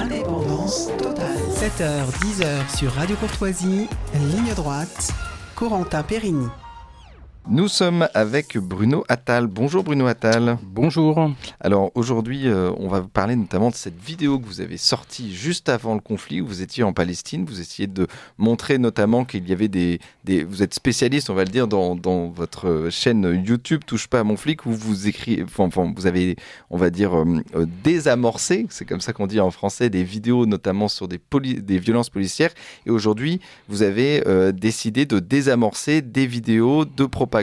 Indépendance totale. 7h, 10h sur Radio Courtoisie, ligne droite, Corentin Périni. Nous sommes avec Bruno Attal. Bonjour Bruno Attal. Bonjour. Alors aujourd'hui, on va vous parler notamment de cette vidéo que vous avez sortie juste avant le conflit, où vous étiez en Palestine. Vous essayez de montrer notamment qu'il y avait vous êtes spécialiste, on va le dire, dans votre chaîne YouTube Touche pas à mon flic, où vous écrivez, vous avez, on va dire, désamorcé, c'est comme ça qu'on dit en français, des vidéos notamment sur des violences policières. Et aujourd'hui, vous avez décidé de désamorcer des vidéos de propagande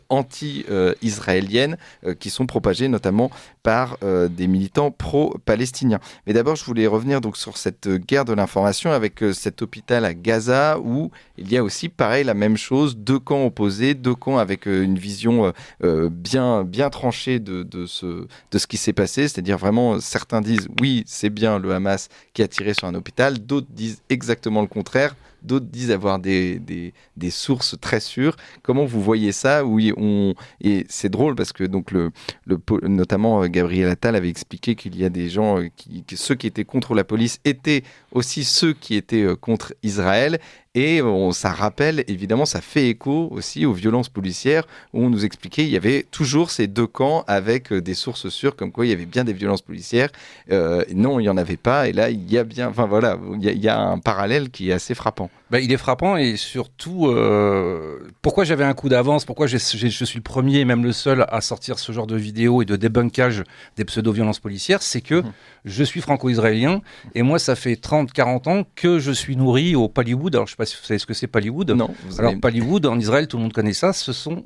anti-israélienne qui sont propagées notamment par des militants pro-palestiniens. Mais d'abord, je voulais revenir donc sur cette guerre de l'information avec cet hôpital à Gaza où il y a aussi, pareil, la même chose, deux camps opposés, deux camps avec une vision bien tranchée de ce qui s'est passé. C'est-à-dire vraiment, certains disent oui, c'est bien le Hamas qui a tiré sur un hôpital, d'autres disent exactement le contraire. D'autres disent avoir des sources très sûres. Comment vous voyez ça ? Oui, et c'est drôle parce que donc notamment Gabriel Attal avait expliqué qu'il y a des gens, ceux qui étaient contre la police étaient aussi ceux qui étaient contre Israël. Et ça rappelle, évidemment, ça fait écho aussi aux violences policières où on nous expliquait qu'il y avait toujours ces deux camps avec des sources sûres comme quoi il y avait bien des violences policières. Non, il n'y en avait pas. Et là, il y a bien, enfin voilà, il y a un parallèle qui est assez frappant. Il est frappant et surtout, pourquoi j'avais un coup d'avance, pourquoi je suis le premier et même le seul à sortir ce genre de vidéos et de débunkage des pseudo-violences policières, c'est que je suis franco-israélien et moi, ça fait 30-40 ans que je suis nourri au Pallywood. Alors, je ne sais pas si vous savez ce que c'est Pallywood. Non. Alors, Pallywood, en Israël, tout le monde connaît ça. Ce sont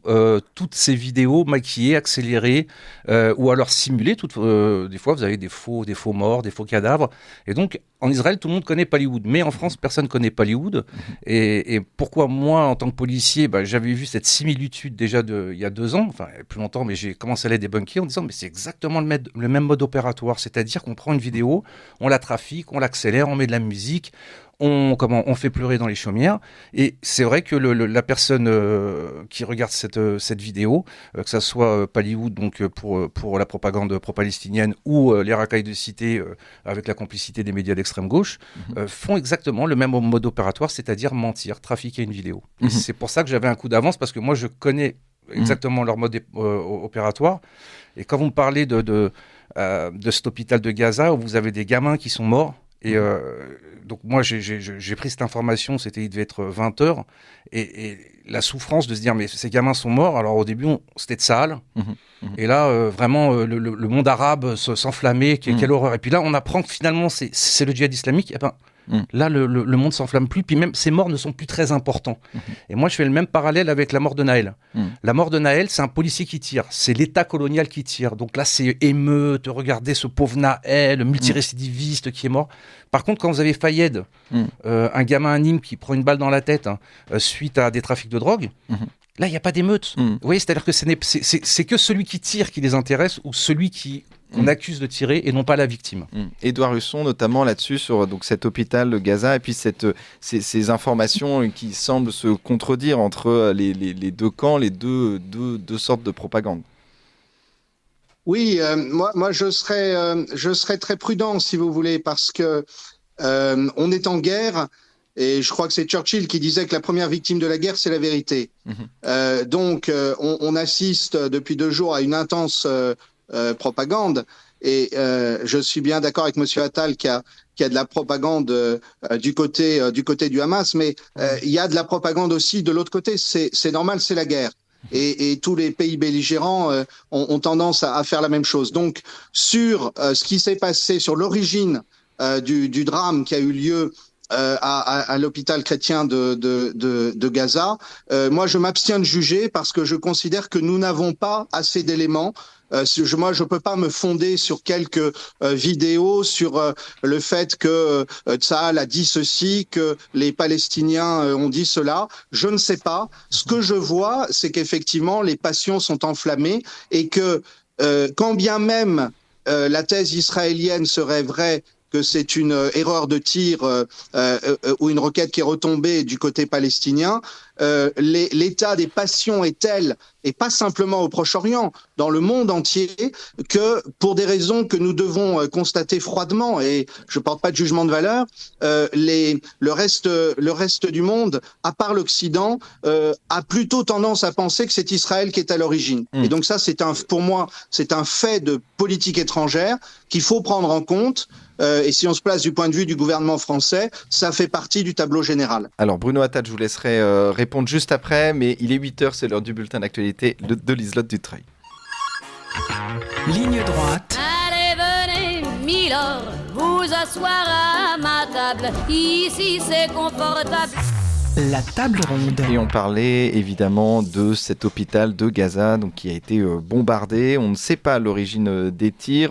toutes ces vidéos maquillées, accélérées ou alors simulées. Des fois, vous avez des faux morts, des faux cadavres. Et donc, en Israël, tout le monde connaît Pallywood. Mais en France, personne ne connaît Pallywood. Et pourquoi moi, en tant que policier, j'avais vu cette similitude déjà il y a 2 ans, enfin plus longtemps, mais j'ai commencé à les débunker en disant mais c'est exactement le même mode opératoire, c'est-à-dire qu'on prend une vidéo, on la trafique, on l'accélère, on met de la musique, on fait pleurer dans les chaumières. Et c'est vrai que la personne qui regarde cette vidéo, que ça soit Pallywood donc pour la propagande pro-palestinienne ou les racailles de cité avec la complicité des médias d'extrême gauche, font exactement le même mode opératoire, c'est-à-dire mentir, trafiquer une vidéo. Et c'est pour ça que j'avais un coup d'avance, parce que moi je connais exactement leur mode opératoire. Et quand vous me parlez de cet hôpital de Gaza où vous avez des gamins qui sont morts, et donc moi j'ai pris cette information, il devait être 20h, et la souffrance de se dire mais ces gamins sont morts. Alors au début c'était de Tsahal, et là vraiment le monde arabe s'enflammait, quelle horreur. Et puis là on apprend que finalement c'est le djihad islamique. Et là le monde s'enflamme plus, puis même ces morts ne sont plus très importants. Et moi je fais le même parallèle avec la mort de Naël. La mort de Naël, c'est un policier qui tire, c'est l'État colonial qui tire. Donc là c'est émeute, regardez ce pauvre Naël, multirécidiviste qui est mort. Par contre, quand vous avez Fayed, un gamin à Nîmes qui prend une balle dans la tête suite à des trafics de drogue, là il n'y a pas d'émeute. Vous voyez, c'est-à-dire que c'est que celui qui tire qui les intéresse, ou celui qu'on accuse de tirer, et non pas la victime. Édouard Husson, notamment là-dessus, sur donc, cet hôpital de Gaza, et puis ces informations qui semblent se contredire entre les deux camps, les deux sortes de propagande. Oui, moi je serais très prudent, si vous voulez, parce que on est en guerre. Et je crois que c'est Churchill qui disait que la première victime de la guerre, c'est la vérité. Donc, on assiste depuis 2 jours à une intense propagande. Et je suis bien d'accord avec Monsieur Attal qu'il y a de la propagande du côté du Hamas, mais il y a de la propagande aussi de l'autre côté. C'est normal, c'est la guerre. Et tous les pays belligérants ont tendance à faire la même chose. Donc, sur ce qui s'est passé, sur l'origine du drame qui a eu lieu à l'hôpital chrétien de Gaza, moi je m'abstiens de juger parce que je considère que nous n'avons pas assez d'éléments. Moi je peux pas me fonder sur quelques vidéos sur le fait que Tsahal a dit ceci, que les Palestiniens ont dit cela. Je ne sais pas. Ce que je vois, c'est qu'effectivement les passions sont enflammées et que quand bien même la thèse israélienne serait vraie, que c'est une erreur de tir ou une roquette qui est retombée du côté palestinien. L'état des passions est tel, et pas simplement au Proche-Orient, dans le monde entier, que pour des raisons que nous devons constater froidement, et je porte pas de jugement de valeur, le reste du monde, à part l'Occident, a plutôt tendance à penser que c'est Israël qui est à l'origine. Et donc ça, pour moi, c'est un fait de politique étrangère qu'il faut prendre en compte. Et si on se place du point de vue du gouvernement français, ça fait partie du tableau général. Alors Bruno Attal, je vous laisserai répondre juste après, mais il est 8h, c'est l'heure du bulletin d'actualité de Liselotte Dutreuil. Ligne droite. Allez, venez, Milord, vous asseoir à ma table. Ici, c'est confortable. La table ronde. Et on parlait évidemment de cet hôpital de Gaza donc, qui a été bombardé. On ne sait pas l'origine des tirs.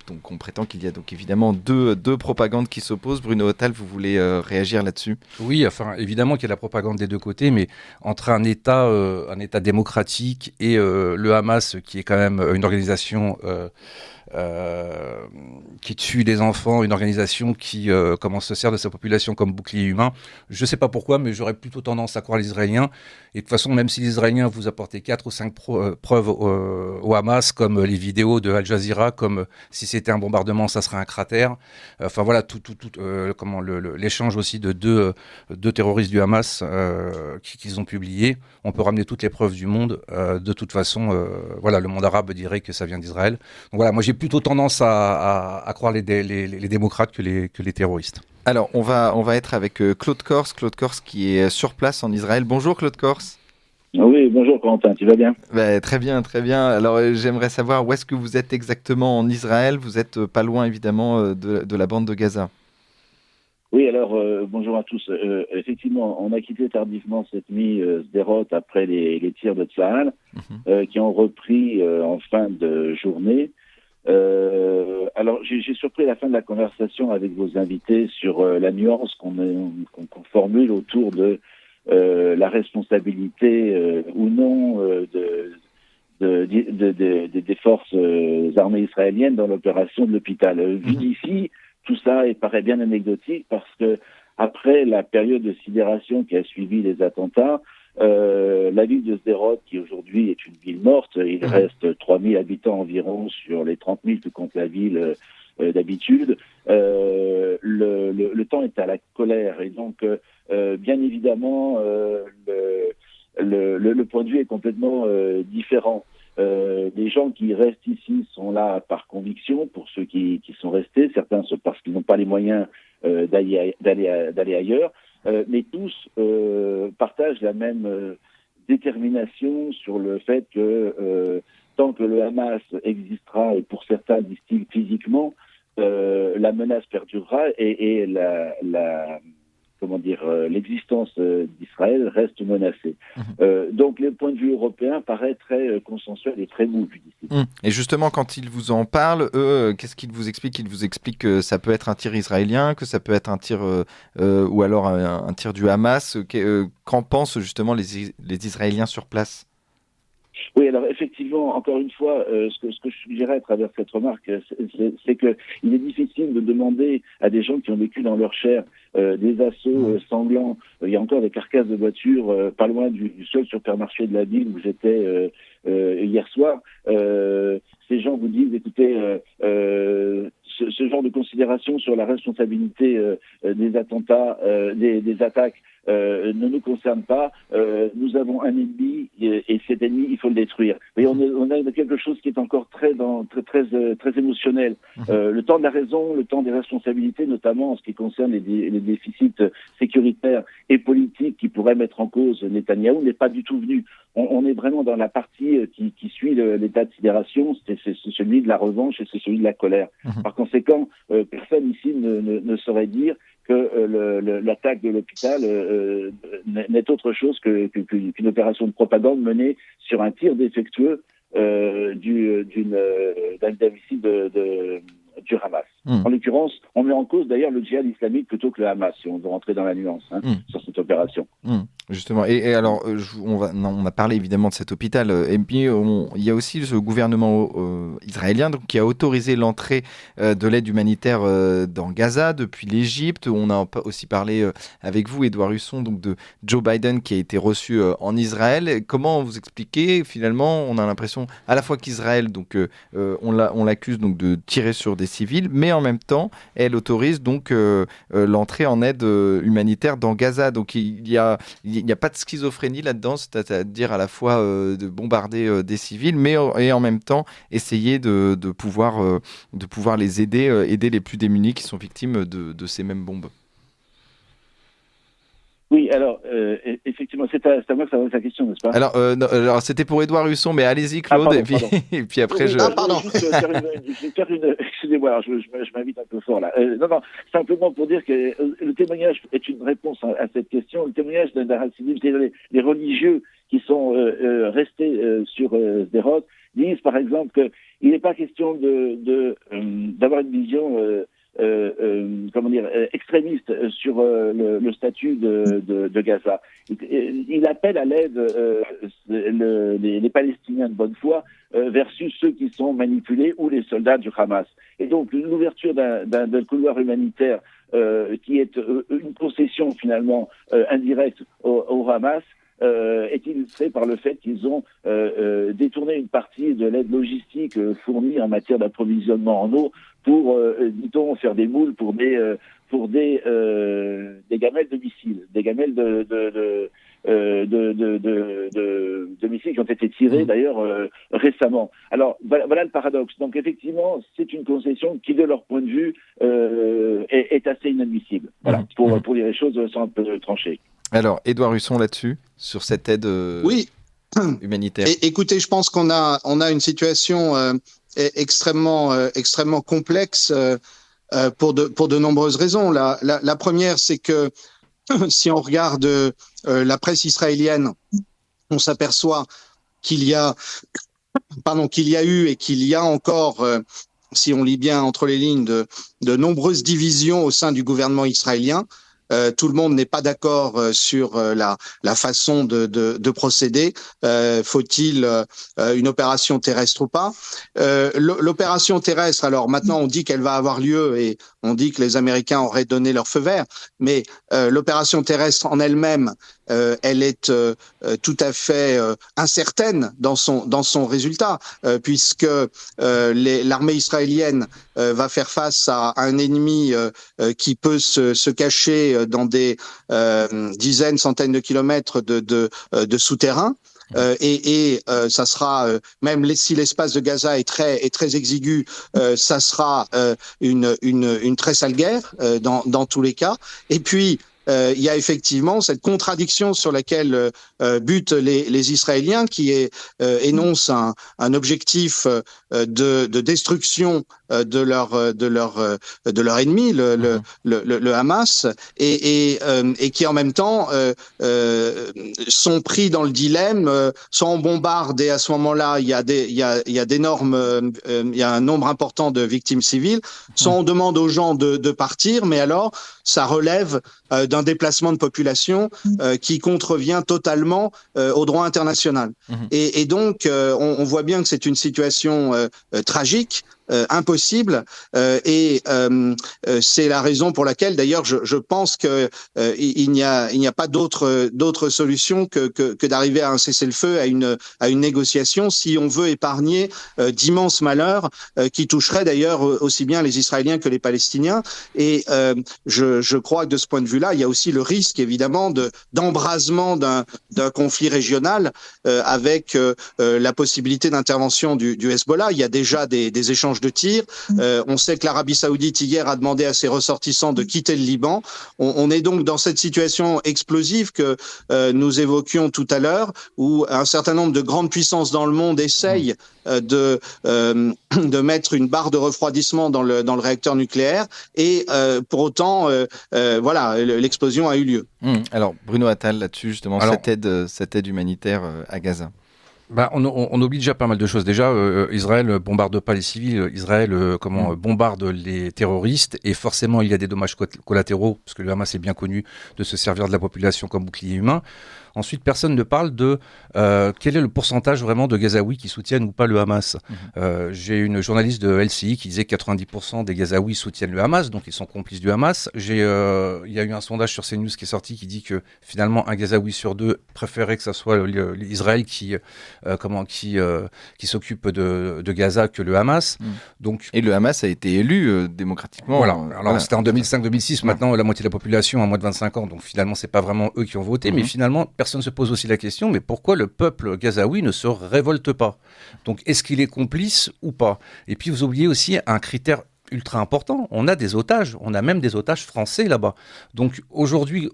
Donc on prétend qu'il y a donc évidemment deux propagandes qui s'opposent. Bruno Attal, vous voulez réagir là-dessus ? Oui, enfin évidemment qu'il y a la propagande des deux côtés, mais entre un État démocratique et le Hamas, qui est quand même une organisation qui tue des enfants, une organisation qui se sert de sa population comme bouclier humain. Je ne sais pas pourquoi, mais j'aurais plutôt tendance à croire les Israéliens. Et de toute façon, même si les Israéliens vous apportaient 4 ou 5 preuves au Hamas, comme les vidéos de Al Jazeera, comme si c'était un bombardement, ça serait un cratère. Enfin voilà, l'échange aussi de deux terroristes du Hamas qu'ils ont publié. On peut ramener toutes les preuves du monde. De toute façon, le monde arabe dirait que ça vient d'Israël. Donc voilà, moi j'ai plutôt tendance à croire les démocrates que les terroristes. Alors, on va être avec Claude Kors qui est sur place en Israël. Bonjour Claude Kors. Oui, bonjour Quentin, tu vas bien ? Très bien, très bien. Alors, j'aimerais savoir où est-ce que vous êtes exactement en Israël. Vous êtes pas loin évidemment de la bande de Gaza. Oui, alors bonjour à tous. Effectivement, on a quitté tardivement cette nuit Sderot après les tirs de Tzahal qui ont repris en fin de journée. Alors, j'ai surpris la fin de la conversation avec vos invités sur la nuance qu'on formule autour de la responsabilité ou non des forces armées israéliennes dans l'opération de l'hôpital. Vu d'ici, tout ça paraît bien anecdotique parce que après la période de sidération qui a suivi les attentats, la ville de Sderot, qui aujourd'hui est une ville morte, il reste 3000 habitants environ sur les 30 000 que compte la ville d'habitude. Le temps est à la colère et donc, bien évidemment, le point de vue est complètement différent. Les gens qui restent ici sont là par conviction, pour ceux qui sont restés, certains parce qu'ils n'ont pas les moyens d'aller ailleurs. Mais tous partagent la même détermination sur le fait que tant que le Hamas existera, et pour certains disent-ils physiquement, la menace perdurera et l'existence d'Israël reste menacée. Donc le point de vue européen paraît très consensuel et très mou. Et justement, quand ils vous en parlent, eux, qu'est-ce qu'ils vous expliquent ? Ils vous expliquent que ça peut être un tir israélien, que ça peut être un tir ou alors un tir du Hamas. Qu'en pensent justement les Israéliens sur place ? Oui, alors effectivement, encore une fois, ce que je suggérais à travers cette remarque, c'est que il est difficile de demander à des gens qui ont vécu dans leur chair des assauts sanglants. Il y a encore des carcasses de voitures pas loin du seul supermarché de la ville où j'étais hier soir. Ces gens vous disent, écoutez, ce genre de considération sur la responsabilité des attentats, des attaques, ne nous concerne pas. Nous avons un ennemi et cet ennemi, il faut le détruire. Mais on a quelque chose qui est encore très émotionnel. Le temps de la raison, le temps des responsabilités, notamment en ce qui concerne les déficits sécuritaires et politiques qui pourraient mettre en cause Netanyahou, n'est pas du tout venu. On est vraiment dans la partie qui suit l'état de sidération, c'est celui de la revanche et c'est celui de la colère. Par conséquent, personne ici ne saurait dire que l'attaque de l'hôpital n'est autre chose qu'une opération de propagande menée sur un tir défectueux d'un missile du Hamas. En l'occurrence, on met en cause d'ailleurs le djihad islamique plutôt que le Hamas, si on veut rentrer dans la nuance sur cette opération. Justement. Et alors, on a parlé évidemment de cet hôpital, et puis il y a aussi ce gouvernement israélien donc, qui a autorisé l'entrée de l'aide humanitaire dans Gaza depuis l'Égypte. On a aussi parlé avec vous, Édouard Husson, donc de Joe Biden qui a été reçu en Israël. Comment vous expliquez finalement, on a l'impression à la fois qu'Israël, donc on l'accuse donc de tirer sur des civils, mais en même temps, elle autorise donc l'entrée en aide humanitaire dans Gaza. Donc il n'y a pas de schizophrénie là-dedans, c'est-à-dire à la fois de bombarder des civils, mais et en même temps essayer de pouvoir les aider les plus démunis qui sont victimes de ces mêmes bombes. Oui, alors, effectivement, c'est à moi que ça va sa question, n'est-ce pas? Alors, c'était pour Édouard Husson, mais allez-y, Claude, pardon. Et puis après, pardon. Je vais faire une excusez-moi, alors je m'invite un peu fort, là. Non, simplement pour dire que le témoignage est une réponse à cette question. Le témoignage d'un Hasidim, c'est les religieux qui sont restés sur Sderot, disent, par exemple, qu'il n'est pas question d'avoir une vision extrémiste sur le statut de Gaza. Il appelle à l'aide les Palestiniens de bonne foi versus ceux qui sont manipulés ou les soldats du Hamas. Et donc l'ouverture d'un couloir humanitaire qui est une concession finalement indirecte au Hamas est illustré par le fait qu'ils ont détourné une partie de l'aide logistique fournie en matière d'approvisionnement en eau pour, dit-on, faire des moules pour des gamelles de missiles, des gamelles de missiles qui ont été tirés d'ailleurs récemment. Alors voilà le paradoxe. Donc effectivement, c'est une concession qui, de leur point de vue, est assez inadmissible. Voilà, pour dire les choses sans un peu trancher. Alors, Édouard Husson, là-dessus, sur cette aide humanitaire. Écoutez, je pense qu'on a une situation extrêmement complexe pour de nombreuses raisons. La première, c'est que si on regarde la presse israélienne, on s'aperçoit qu'il y a eu et qu'il y a encore, si on lit bien entre les lignes, de nombreuses divisions au sein du gouvernement israélien. Tout le monde n'est pas d'accord sur la façon de procéder. Faut-il une opération terrestre ou pas? L'opération terrestre, alors maintenant on dit qu'elle va avoir lieu et on dit que les Américains auraient donné leur feu vert, mais l'opération terrestre en elle-même, elle est tout à fait incertaine dans son résultat, puisque l'armée israélienne va faire face à un ennemi qui peut se cacher dans des dizaines, centaines de kilomètres de souterrain. Et ça sera même si l'espace de Gaza est très exigu, ça sera une très sale guerre dans tous les cas. Et puis il y a effectivement cette contradiction sur laquelle butent les Israéliens, qui énonce un objectif de destruction de leur ennemi, le Hamas, et qui en même temps sont pris dans le dilemme. Soit on bombarde et à ce moment-là il y a un nombre important de victimes civiles, soit on demande aux gens de partir, mais alors ça relève d'un déplacement de population qui contrevient totalement au droit international. Et donc on voit bien que c'est une situation tragique, impossible, et c'est la raison pour laquelle d'ailleurs je pense que il n'y a pas d'autre solution que d'arriver à un cessez-le-feu, à une négociation, si on veut épargner d'immenses malheurs qui toucheraient d'ailleurs aussi bien les Israéliens que les Palestiniens. Et je crois que de ce point de vue-là, il y a aussi le risque évidemment d'embrasement d'un conflit régional avec la possibilité d'intervention du Hezbollah. Il y a déjà des échanges de tirs. On sait que l'Arabie Saoudite hier a demandé à ses ressortissants de quitter le Liban. On est donc dans cette situation explosive que nous évoquions tout à l'heure, où un certain nombre de grandes puissances dans le monde essayent de mettre une barre de refroidissement dans le réacteur nucléaire, et pour autant voilà, l'explosion a eu lieu. Alors Bruno Attal, là-dessus justement, cette aide humanitaire à Gaza. On oublie déjà pas mal de choses. Déjà, Israël bombarde pas les civils. Israël bombarde les terroristes et forcément il y a des dommages collatéraux parce que le Hamas est bien connu de se servir de la population comme bouclier humain. Ensuite, personne ne parle de quel est le pourcentage vraiment de Gazaouis qui soutiennent ou pas le Hamas. J'ai une journaliste de LCI qui disait que 90% des Gazaouis soutiennent le Hamas, donc ils sont complices du Hamas. Il y a eu un sondage sur CNews qui est sorti qui dit que finalement un Gazaoui sur deux préférait que ça soit Israël qui s'occupe de Gaza que le Hamas. Donc, et le Hamas a été élu démocratiquement. Voilà. Alors c'était en 2005-2006. Maintenant, la moitié de la population a moins de 25 ans. Donc finalement, c'est pas vraiment eux qui ont voté. Mais finalement, personne se pose aussi la question, mais pourquoi le peuple gazaoui ne se révolte pas? Donc est-ce qu'il est complice ou pas? Et puis vous oubliez aussi un critère ultra important. On a des otages. On a même des otages français là-bas. Donc aujourd'hui,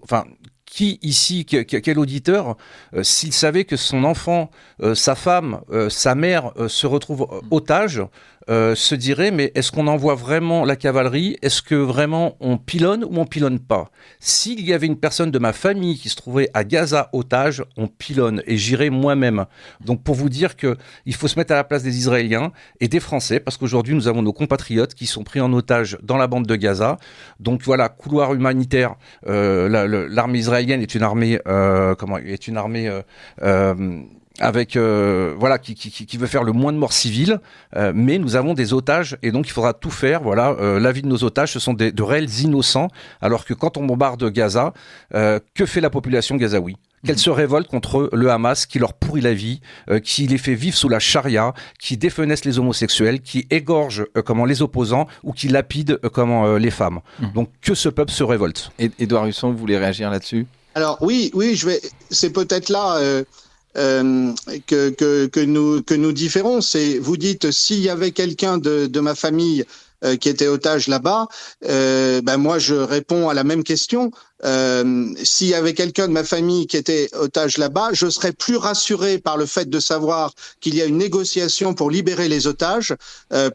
qui ici, quel auditeur, s'il savait que son enfant, sa femme, sa mère se retrouvent otages, se dirait mais est-ce qu'on envoie vraiment la cavalerie? Est-ce que vraiment on pilonne ou on pilonne pas? S'il y avait une personne de ma famille qui se trouvait à Gaza otage, on pilonne et j'irais moi-même. Donc pour vous dire que il faut se mettre à la place des Israéliens et des Français parce qu'aujourd'hui nous avons nos compatriotes qui sont pris en otage dans la bande de Gaza. Donc voilà, couloir humanitaire. L'armée israélienne est une armée avec qui veut faire le moins de morts civiles, mais nous avons des otages et donc il faudra tout faire. La vie de nos otages, ce sont de réels innocents, alors que quand on bombarde Gaza, que fait la population gazaoui? Qu'elle se révolte contre le Hamas qui leur pourrit la vie, qui les fait vivre sous la charia, qui défenesse les homosexuels, qui égorge les opposants ou qui lapide les femmes. Donc que ce peuple se révolte. Édouard Husson, vous voulez réagir là-dessus? Alors oui, c'est peut-être là que nous différons. C'est, vous dites, s'il y avait quelqu'un de ma famille qui était otage là-bas, moi je réponds à la même question. S'il y avait quelqu'un de ma famille qui était otage là-bas, je serais plus rassuré par le fait de savoir qu'il y a une négociation pour libérer les otages,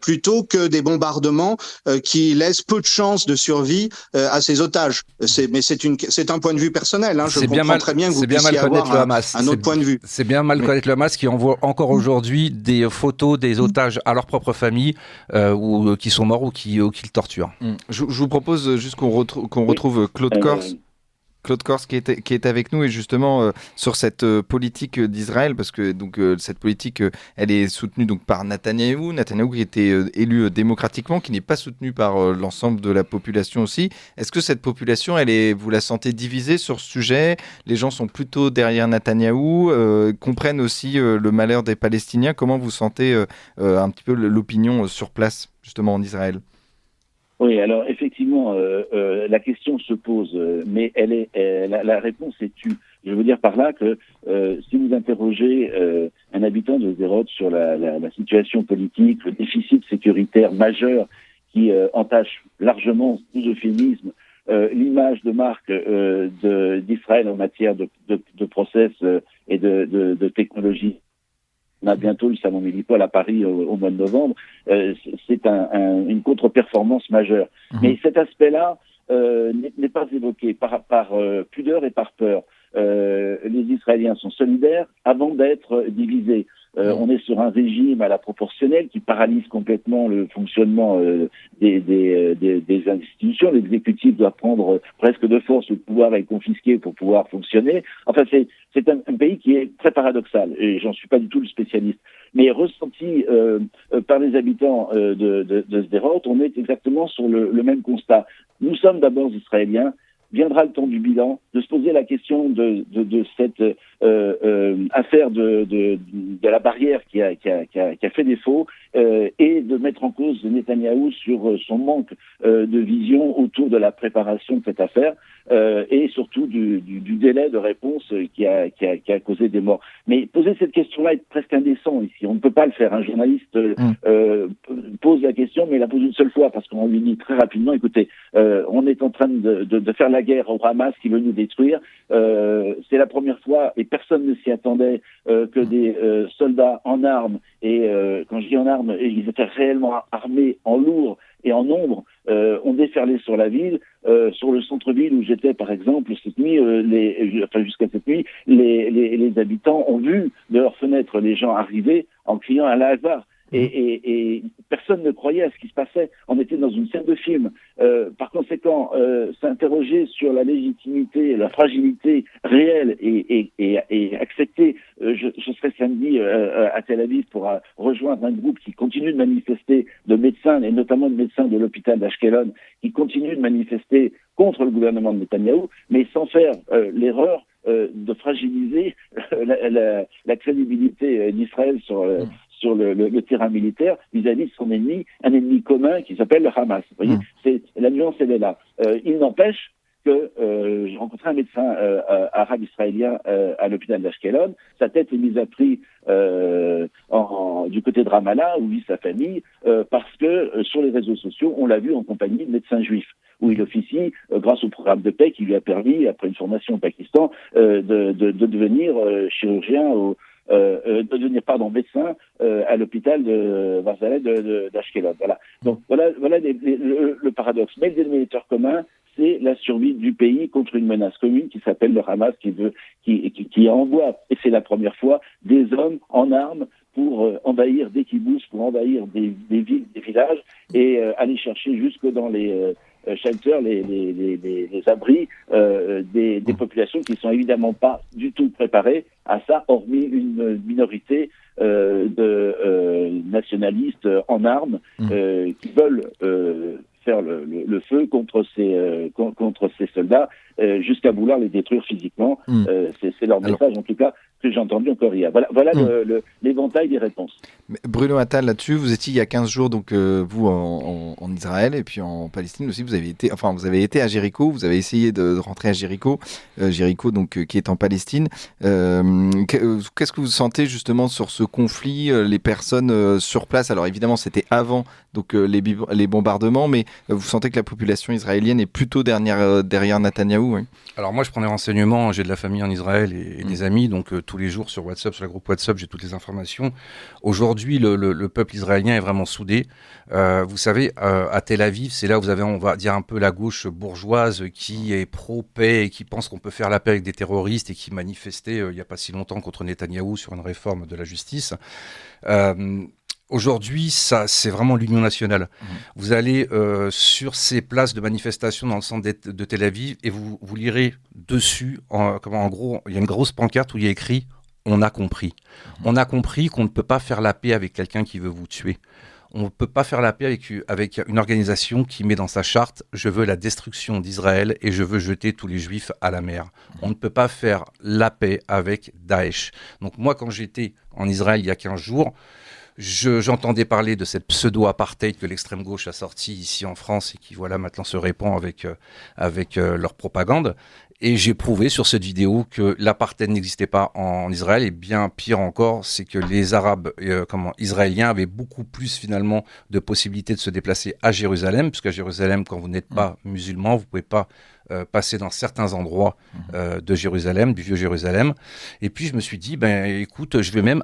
plutôt que des bombardements qui laissent peu de chances de survie à ces otages. C'est un point de vue personnel. Je comprends très bien que vous puissiez avoir un autre point de vue. C'est bien mal connaître le Hamas qui envoie encore aujourd'hui des photos des otages à leur propre famille ou qui sont morts ou qui le torturent. Je vous propose juste qu'on retrouve Claude Corse. Claude Corse qui est avec nous et justement sur cette politique d'Israël parce que cette politique elle est soutenue donc par Netanyahou qui était élu démocratiquement, qui n'est pas soutenu par l'ensemble de la population aussi. Est-ce que cette population vous la sentez divisée sur ce sujet? Les gens sont plutôt derrière Netanyahou, comprennent aussi le malheur des Palestiniens. Comment vous sentez un petit peu l'opinion sur place justement en Israël? Oui, alors effectivement, la question se pose, mais la réponse est tue. Je veux dire par là que si vous interrogez un habitant de Sderot sur la situation politique, le déficit sécuritaire majeur qui entache largement, sous euphémisme, l'image de marque d'Israël en matière de process et de technologie. On a bientôt le salon Millipol à Paris au mois de novembre. C'est une contre-performance majeure. Mais cet aspect-là n'est pas évoqué par pudeur et par peur. Les Israéliens sont solidaires avant d'être divisés. On est sur un régime à la proportionnelle qui paralyse complètement le fonctionnement des institutions. L'exécutif doit prendre presque de force, le pouvoir est confisqué pour pouvoir fonctionner. Enfin, c'est un pays qui est très paradoxal et j'en suis pas du tout le spécialiste. Mais ressenti par les habitants de Sderot, on est exactement sur le même constat. Nous sommes d'abord Israéliens. Viendra le temps du bilan, de se poser la question de cette affaire de la barrière qui a fait défaut et de mettre en cause Netanyahou sur son manque de vision autour de la préparation de cette affaire et surtout du délai de réponse qui a causé des morts. Mais poser cette question-là est presque indécent ici. On ne peut pas le faire. Un journaliste pose la question, mais la pose une seule fois parce qu'on lui dit très rapidement, écoutez, on est en train de faire la guerre au Hamas qui veut nous détruire. C'est la première fois et personne ne s'y attendait que des soldats en armes et quand je dis en armes, ils étaient réellement armés en lourd et en nombre, ont déferlé sur la ville. sur le centre-ville où j'étais, par exemple, cette nuit, jusqu'à cette nuit, les habitants ont vu de leurs fenêtres les gens arriver en criant à la hasard. Et personne ne croyait à ce qui se passait. On était dans une scène de film. Par conséquent, s'interroger sur la légitimité, la fragilité réelle et accepter. Je serai samedi à Tel Aviv pour rejoindre un groupe qui continue de manifester, de médecins, et notamment de médecins de l'hôpital d'Ashkelon, qui continuent de manifester contre le gouvernement de Netanyahou, mais sans faire l'erreur de fragiliser la crédibilité d'Israël sur le terrain militaire vis-à-vis de son ennemi, un ennemi commun qui s'appelle le Hamas. Vous voyez, la nuance, elle est là. Il n'empêche que j'ai rencontré un médecin arabe israélien à l'hôpital d'Ashkelon. Sa tête est mise à prix du côté de Ramallah, où vit sa famille, parce que sur les réseaux sociaux, on l'a vu en compagnie de médecins juifs, où il officie grâce au programme de paix qui lui a permis, après une formation au Pakistan, de devenir chirurgien de devenir médecin à l'hôpital de Barzaleh d'Ashkelon. Voilà. Donc voilà le paradoxe. Mais le dénominateur commun, c'est la survie du pays contre une menace commune qui s'appelle le Hamas, qui envoie, et c'est la première fois, des hommes en armes pour envahir des kibboutz, pour envahir des villes, des villages, et aller chercher jusque dans les shelters, les abris des populations qui sont évidemment pas du tout préparées à ça, hormis une minorité de nationalistes en armes qui veulent faire le feu contre ces soldats jusqu'à vouloir les détruire physiquement. C'est leur message, en tout cas, que j'ai entendu encore hier. Voilà l'éventail des réponses. Bruno Attal, là-dessus, vous étiez il y a 15 jours, donc vous en Israël et puis en Palestine aussi, vous avez été à Jéricho, vous avez essayé de rentrer à Jéricho, donc qui est en Palestine. Qu'est-ce que vous sentez justement sur ce conflit, les personnes sur place? Alors évidemment, c'était avant donc les bombardements, mais vous sentez que la population israélienne est plutôt derrière Netanyahou, oui? Alors moi, je prends des renseignements, j'ai de la famille en Israël et des amis, donc tous les jours sur WhatsApp, sur le groupe WhatsApp, j'ai toutes les informations. Aujourd'hui, le peuple israélien est vraiment soudé. Vous savez, à Tel Aviv, c'est là où vous avez, on va dire, un peu la gauche bourgeoise qui est pro-paix et qui pense qu'on peut faire la paix avec des terroristes et qui manifestait il n'y a pas si longtemps contre Netanyahou sur une réforme de la justice. Aujourd'hui, ça, c'est vraiment l'union nationale. Vous allez sur ces places de manifestation dans le centre de Tel Aviv et vous lirez dessus, en gros, il y a une grosse pancarte où il y a écrit « On a compris ». On a compris qu'on ne peut pas faire la paix avec quelqu'un qui veut vous tuer. On ne peut pas faire la paix avec une organisation qui met dans sa charte « Je veux la destruction d'Israël et je veux jeter tous les Juifs à la mer ». On ne peut pas faire la paix avec Daesh. Donc moi, quand j'étais en Israël il y a 15 jours, j'entendais parler de cette pseudo-apartheid que l'extrême gauche a sorti ici en France et qui voilà maintenant se répand avec leur propagande. Et j'ai prouvé sur cette vidéo que l'apartheid n'existait pas en Israël, et bien pire encore, c'est que les Arabes israéliens avaient beaucoup plus finalement de possibilités de se déplacer à Jérusalem, puisqu'à Jérusalem, quand vous n'êtes pas musulman, vous pouvez pas passer dans certains endroits de Jérusalem, du vieux Jérusalem. Et puis je me suis dit, écoute, je vais même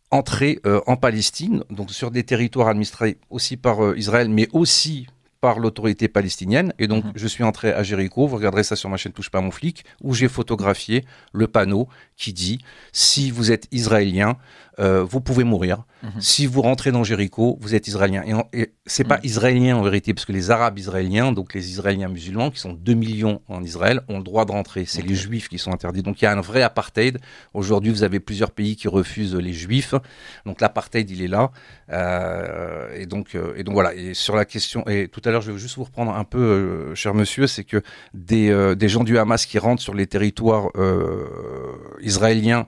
entrer en Palestine, donc sur des territoires administrés aussi par Israël, mais aussi par l'autorité palestinienne. Et donc, je suis entré à Jéricho, vous regarderez ça sur ma chaîne Touche pas à mon flic, où j'ai photographié le panneau qui dit « Si vous êtes israélien, vous pouvez mourir. Si vous rentrez dans Jéricho, vous êtes israélien. » Et c'est pas israélien en vérité, parce que les Arabes israéliens, donc les Israéliens musulmans, qui sont 2 millions en Israël, ont le droit de rentrer. C'est les Juifs qui sont interdits. Donc il y a un vrai apartheid. Aujourd'hui, vous avez plusieurs pays qui refusent les Juifs. Donc l'apartheid, il est là. Et donc voilà. Et sur la question, et tout à l'heure, je vais juste vous reprendre un peu, cher monsieur, c'est que des gens du Hamas qui rentrent sur les territoires israéliens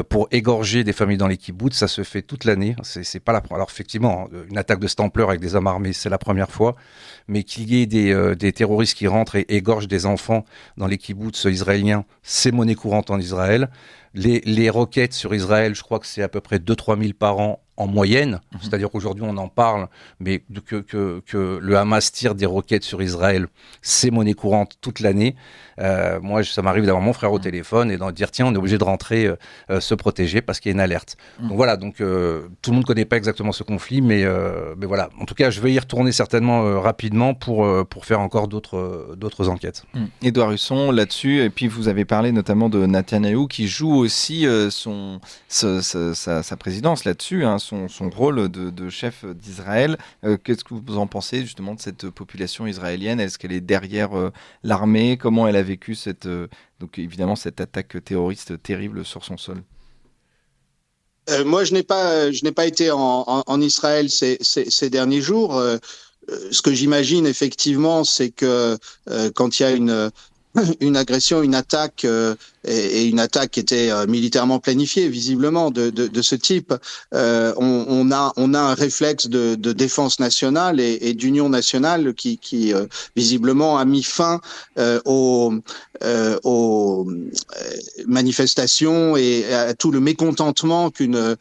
pour égorger des familles dans les kibbutz, ça se fait toute l'année. C'est pas la première. Alors effectivement, une attaque de cette ampleur avec des hommes armés, c'est la première fois. Mais qu'il y ait des terroristes qui rentrent et égorgent des enfants dans les kibbutz israéliens, c'est monnaie courante en Israël. Les roquettes sur Israël, je crois que c'est à peu près 2-3 000 par an en moyenne. C'est-à-dire qu'aujourd'hui, on en parle, mais que le Hamas tire des roquettes sur Israël, c'est monnaie courante toute l'année. Moi, ça m'arrive d'avoir mon frère au téléphone et d'en dire, tiens, on est obligé de rentrer se protéger parce qu'il y a une alerte. Donc voilà, tout le monde ne connaît pas exactement ce conflit, mais voilà. En tout cas, je vais y retourner certainement rapidement pour faire encore d'autres enquêtes. Édouard Husson, là-dessus, et puis vous avez parlé notamment de Netanyahou qui joue aussi sa présidence là-dessus, hein, son rôle de chef d'Israël. Qu'est-ce que vous en pensez justement de cette population israélienne? Est-ce qu'elle est derrière l'armée? Comment elle a vécu donc évidemment cette attaque terroriste terrible sur son sol? Moi, je n'ai pas été en Israël ces derniers jours. Ce que j'imagine effectivement, c'est que quand il y a une agression, une attaque, et une attaque qui était militairement planifiée, visiblement, de ce type, on a un réflexe de défense nationale et d'union nationale qui visiblement a mis fin aux manifestations et à tout le mécontentement qu'une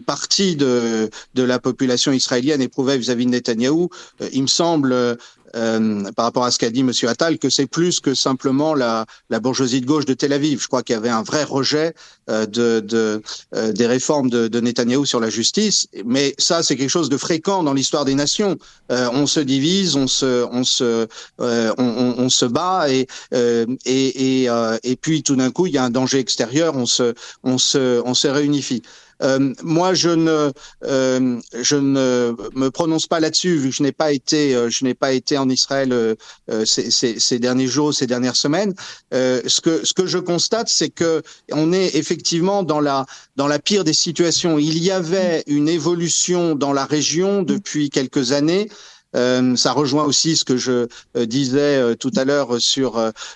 partie de la population israélienne éprouvait vis-à-vis de Netanyahou. Il me semble, par rapport à ce qu'a dit Monsieur Attal, que c'est plus que simplement la bourgeoisie de gauche de Tel Aviv. Je crois qu'il y avait un vrai rejet des réformes de Netanyahou sur la justice, mais ça c'est quelque chose de fréquent dans l'histoire des nations. On se divise, on se bat et puis tout d'un coup il y a un danger extérieur, on se réunifie. Moi, je ne me prononce pas là-dessus, vu que je n'ai pas été en Israël ces derniers jours, ces dernières semaines. Ce que je constate, c'est que on est effectivement dans la pire des situations. Il y avait une évolution dans la région depuis quelques années. Ça rejoint aussi ce que je disais tout à l'heure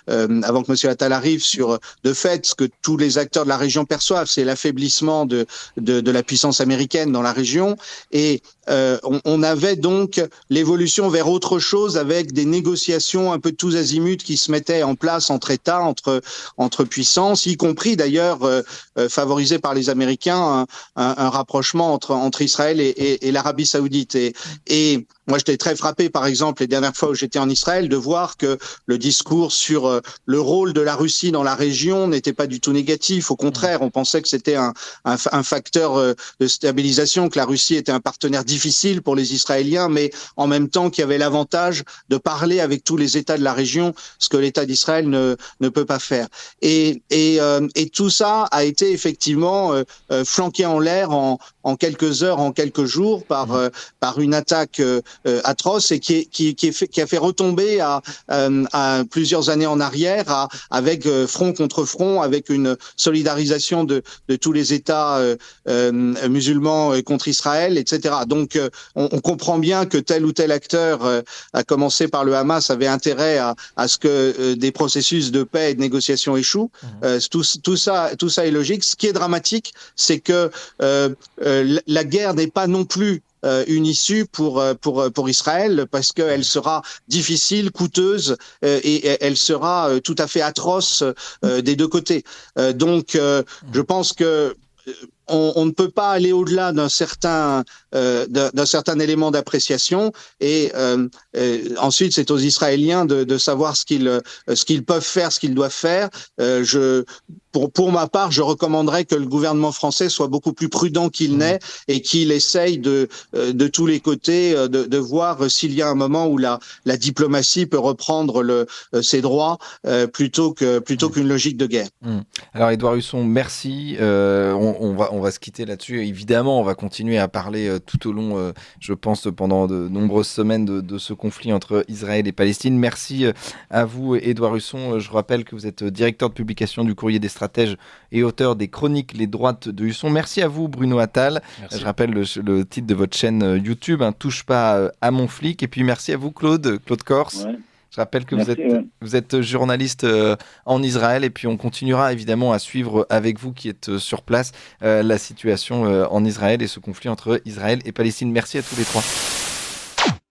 avant que Monsieur Attal arrive, sur de fait ce que tous les acteurs de la région perçoivent, c'est l'affaiblissement de la puissance américaine dans la région, et on avait donc l'évolution vers autre chose avec des négociations un peu tous azimuts qui se mettaient en place entre États, entre puissances, y compris d'ailleurs favorisé par les Américains, un rapprochement entre Israël et l'Arabie Saoudite. Et moi, j'étais très frappé, par exemple, les dernières fois où j'étais en Israël, de voir que le discours sur le rôle de la Russie dans la région n'était pas du tout négatif. Au contraire, on pensait que c'était un facteur de stabilisation, que la Russie était un partenaire difficile pour les Israéliens, mais en même temps qu'il y avait l'avantage de parler avec tous les États de la région, ce que l'État d'Israël ne peut pas faire. Et tout ça a été effectivement flanqué en l'air en quelques heures, en quelques jours, par une attaque atroce, et qui a fait retomber à plusieurs années en arrière, avec front contre front, avec une solidarisation de tous les États musulmans contre Israël, etc. Donc on comprend bien que tel ou tel acteur, à commencer par le Hamas, avait intérêt à ce que des processus de paix et de négociation échouent. Tout ça est logique. Ce qui est dramatique, c'est que la guerre n'est pas non plus une issue pour Israël, parce qu'elle sera difficile, coûteuse, et elle sera tout à fait atroce des deux côtés. Donc je pense que on ne peut pas aller au-delà d'un certain élément d'appréciation, et ensuite c'est aux Israéliens de savoir ce qu'ils peuvent faire, ce qu'ils doivent faire. Pour ma part, je recommanderais que le gouvernement français soit beaucoup plus prudent qu'il n'est, et qu'il essaye de tous les côtés de voir s'il y a un moment où la diplomatie peut reprendre ses droits plutôt qu'une logique de guerre. Alors Édouard Husson, merci. On va se quitter là-dessus. Évidemment, on va continuer à parler tout au long, je pense, pendant de nombreuses semaines de ce conflit entre Israël et Palestine. Merci à vous, Édouard Husson. Je rappelle que vous êtes directeur de publication du Courrier des Stratèges et auteur des chroniques Les Droites de Husson. Merci à vous, Bruno Attal. Merci. Je rappelle le titre de votre chaîne YouTube, Touche pas à mon flic. Et puis merci à vous, Claude Corse. Ouais. Je rappelle que vous êtes journaliste en Israël, et puis on continuera évidemment à suivre avec vous qui êtes sur place la situation en Israël et ce conflit entre Israël et Palestine. Merci à tous les trois.